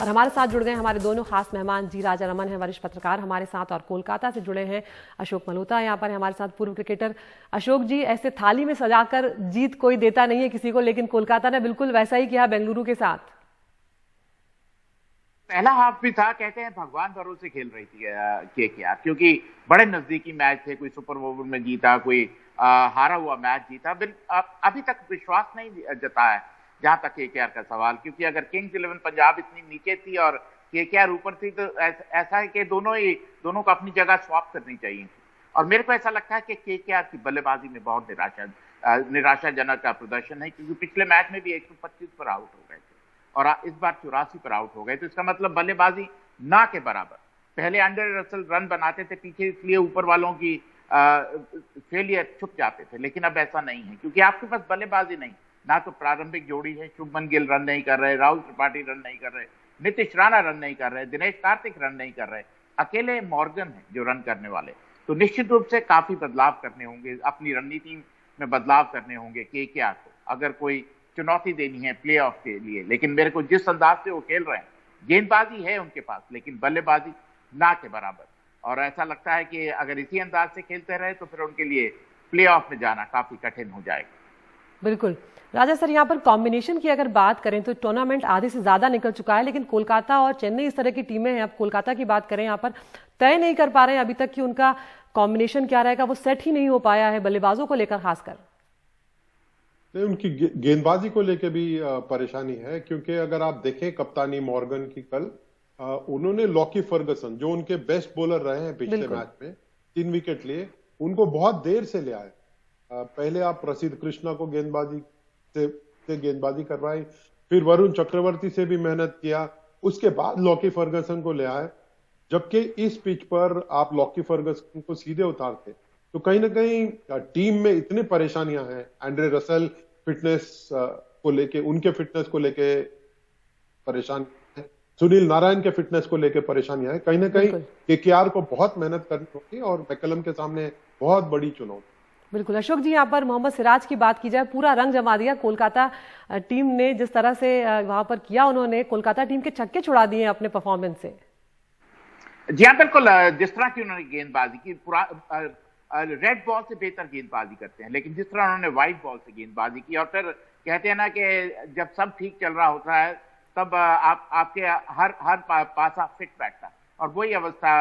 और हमारे साथ जुड़ गए हमारे दोनों खास मेहमान। जी राजा रमन है वरिष्ठ पत्रकार हमारे साथ, और कोलकाता से जुड़े हैं अशोक मल्होत्रा यहाँ पर है हमारे साथ, पूर्व क्रिकेटर। अशोक जी, ऐसे थाली में सजाकर जीत कोई देता नहीं है किसी को, लेकिन कोलकाता ने बिल्कुल वैसा ही किया बेंगलुरु के साथ। पहला हाफ भी था, कहते हैं भगवान भरोसे खेल रही थी केकेआर, क्योंकि बड़े नजदीकी मैच थे। कोई सुपर ओवर में जीता, कोई हारा हुआ मैच जीता। अभी तक विश्वास नहीं जताया जहां तक केकेआर का सवाल, क्योंकि अगर किंग्स 11 पंजाब इतनी नीचे थी और केकेआर ऊपर थी, तो ऐसा है कि दोनों को अपनी जगह स्वैप करनी चाहिए। और मेरे को ऐसा लगता है कि केकेआर की बल्लेबाजी में बहुत निराशाजनक प्रदर्शन है, क्योंकि पिछले मैच में भी 125 पर आउट हो गए थे और इस बार 84 पर आउट हो गए। तो इसका मतलब बल्लेबाजी ना के बराबर। पहले एंड्रे रसेल रन बनाते थे पीछे, इसलिए ऊपर वालों की फेलियर छुप जाते थे, लेकिन अब ऐसा नहीं है, क्योंकि आपके पास बल्लेबाजी नहीं। ना तो प्रारंभिक जोड़ी है, शुभमन गिल रन नहीं कर रहे, राहुल त्रिपाठी रन नहीं कर रहे, नीतीश राणा रन नहीं कर रहे, दिनेश कार्तिक रन नहीं कर रहे, अकेले मॉर्गन है जो रन करने वाले। तो निश्चित रूप से काफी बदलाव करने होंगे, अपनी रणनीति में बदलाव करने होंगे केकेआर को, अगर कोई चुनौती देनी है प्लेऑफ के लिए। लेकिन मेरे को जिस अंदाज से वो खेल रहे हैं, गेंदबाजी है उनके पास, लेकिन बल्लेबाजी ना के बराबर। और ऐसा लगता है कि अगर इसी अंदाज से खेलते रहे तो फिर उनके लिए प्लेऑफ में जाना काफी कठिन हो जाएगा। बिल्कुल राजा सर, यहाँ पर कॉम्बिनेशन की अगर बात करें तो टूर्नामेंट आधे से ज्यादा निकल चुका है, लेकिन कोलकाता और चेन्नई इस तरह की टीमें हैं। अब कोलकाता की बात करें, यहाँ पर तय नहीं कर पा रहे हैं अभी तक कि उनका कॉम्बिनेशन क्या रहेगा, वो सेट ही नहीं हो पाया है बल्लेबाजों को लेकर खासकर। उनकी गेंदबाजी को लेकर भी परेशानी है, क्योंकि अगर आप देखें कप्तानी मॉर्गन की कल, उन्होंने लॉकी फर्गसन जो उनके बेस्ट बॉलर रहे हैं पिछले मैच में, 3 विकेट लिए, उनको बहुत देर से ले आए। पहले आप प्रसिद्ध कृष्णा को गेंदबाजी से गेंदबाजी करवाई, फिर वरुण चक्रवर्ती से भी मेहनत किया, उसके बाद लॉकी फर्गसन को ले आए। जबकि इस पिच पर आप लॉकी फर्गसन को सीधे उतारते तो कहीं ना कहीं टीम में इतनी परेशानियां हैं। एंड्रे रसेल फिटनेस को लेके, उनके फिटनेस को लेके परेशान है, सुनील नारायण के फिटनेस को लेके परेशानियां हैं। कहीं ना कहीं केकेआर को बहुत मेहनत करनी होगी और मैकलम के सामने बहुत बड़ी चुनौती। बिल्कुल अशोक जी, यहाँ पर मोहम्मद सिराज की बात की जाए, पूरा रंग जमा दिया कोलकाता टीम ने, जिस तरह से वहां पर किया उन्होंने, कोलकाता टीम के छक्के छुड़ा दिए अपने परफॉर्मेंस से। जी हाँ, बिल्कुल। जिस तरह की उन्होंने गेंदबाजी की, पूरा रेड बॉल से बेहतर गेंदबाजी करते हैं, लेकिन जिस तरह उन्होंने व्हाइट बॉल से गेंदबाजी की, और फिर कहते हैं ना कि जब सब ठीक चल रहा होता है तब आपके हर पासा फिट बैठता है। और वही अवस्था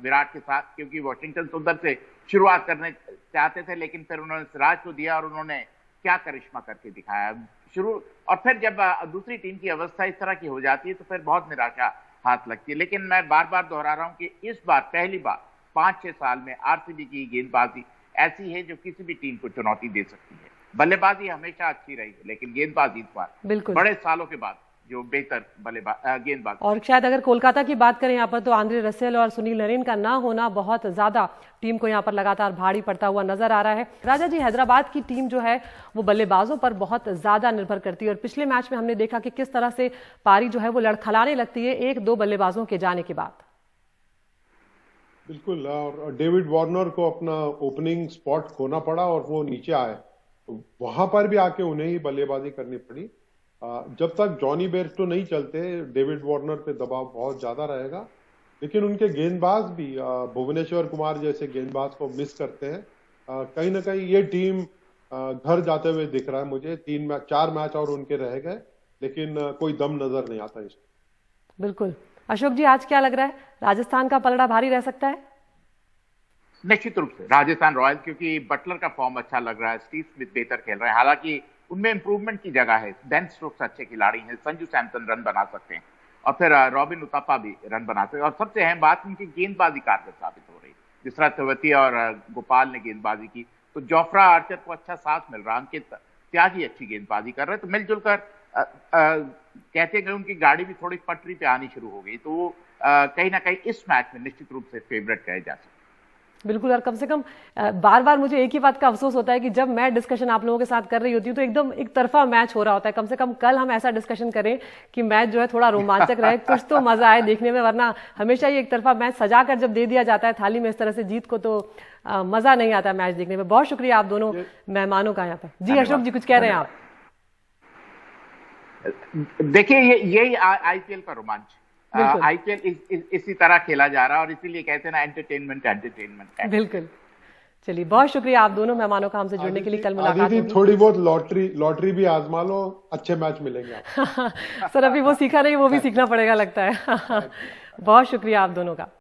विराट के साथ, क्योंकि वॉशिंगटन सुंदर से शुरुआत करने चाहते थे, लेकिन फिर उन्होंने सिराज को दिया और उन्होंने क्या करिश्मा करके दिखाया शुरू। और फिर जब दूसरी टीम की अवस्था इस तरह की हो जाती है तो फिर बहुत निराशा हाथ लगती है। लेकिन मैं बार बार दोहरा रहा हूं कि इस बार पहली बार 5-6 साल में आरसीबी की गेंदबाजी ऐसी है जो किसी भी टीम को चुनौती दे सकती है। बल्लेबाजी हमेशा अच्छी रही है, लेकिन गेंदबाजी इस बार बड़े सालों के बाद जो बेहतर गेंदबाज। और शायद अगर कोलकाता की बात करें यहाँ पर, तो एंड्रे रसेल और सुनील नारायण का ना होना बहुत ज्यादा टीम को यहाँ पर लगातार भारी पड़ता हुआ नजर आ रहा है। राजा जी, हैदराबाद की टीम जो है वो बल्लेबाजों पर बहुत ज्यादा निर्भर करती है, और पिछले मैच में हमने देखा कि किस तरह से पारी जो है वो लड़खड़ाने लगती है 1-2 बल्लेबाजों के जाने के बाद। बिल्कुल, और डेविड वार्नर को अपना ओपनिंग स्पॉट खोना पड़ा और वो नीचे आए, तो वहां पर भी आके उन्हें ही बल्लेबाजी करनी पड़ी। जब तक जॉनी बेयरस्टो नहीं चलते, डेविड वार्नर पे दबाव बहुत ज्यादा रहेगा। लेकिन उनके गेंदबाज भी भुवनेश्वर कुमार जैसे गेंदबाज को मिस करते हैं। कहीं ना कहीं ये टीम घर जाते हुए दिख रहा है मुझे। 4 मैच और उनके रह गए, लेकिन कोई दम नजर नहीं आता इसमें। बिल्कुल अशोक जी, आज क्या लग रहा है, राजस्थान का पलड़ा भारी रह सकता है? निश्चित रूप से राजस्थान रॉयल, क्योंकि बटलर का फॉर्म अच्छा लग रहा है, स्टीव स्मिथ बेहतर खेल रहे हैं, हालांकि उनमें इंप्रूवमेंट की जगह है। बेन स्टोक्स अच्छे खिलाड़ी हैं, संजू सैमसन रन बना सकते हैं, और फिर रॉबिन उथप्पा भी रन बना सकते हैं। और सबसे अहम बात, उनकी गेंदबाजी कारगर साबित हो रही है। जिस तरह तेवतिया और गोपाल ने गेंदबाजी की, तो जोफ्रा आर्चर को अच्छा साथ मिल रहा, अंकित त्यागी अच्छी गेंदबाजी कर रहे हैं। तो मिलजुल कर कहते हैं कि उनकी गाड़ी भी थोड़ी पटरी पे आनी शुरू हो गई, तो वो कहीं ना कहीं इस मैच में निश्चित रूप से फेवरेट कहे जा सकते। बिल्कुल, और कम से कम बार बार मुझे एक ही बात का अफसोस होता है कि जब मैं डिस्कशन आप लोगों के साथ कर रही होती हूँ तो एकदम एक तरफा मैच हो रहा होता है। कम से कम कल हम ऐसा डिस्कशन करें कि मैच जो है थोड़ा रोमांचक रहे, कुछ तो मजा आए देखने में, वरना हमेशा ये एक तरफा मैच सजा कर जब दे दिया जाता है थाली में इस तरह से जीत को, तो मजा नहीं आता मैच देखने में। बहुत शुक्रिया आप दोनों मेहमानों का यहाँ पर। जी अशोक जी, कुछ कह रहे हैं आप? देखिए यही आईपीएल का रोमांच। बिल्कुल। आईपीएल इसी तरह खेला जा रहा है, और इसीलिए कहते हैं ना, एंटरटेनमेंट है। बिल्कुल। चलिए, बहुत शुक्रिया आप दोनों मेहमानों का हमसे जुड़ने के लिए। कल मुलाकात आदिति, होगी। थोड़ी बहुत लॉटरी भी आजमा लो, अच्छे मैच मिलेंगे आपको। सर अभी वो सीखा नहीं, वो भी सीखना पड़ेगा लगता है। बहुत शुक्रिया आप दोनों का।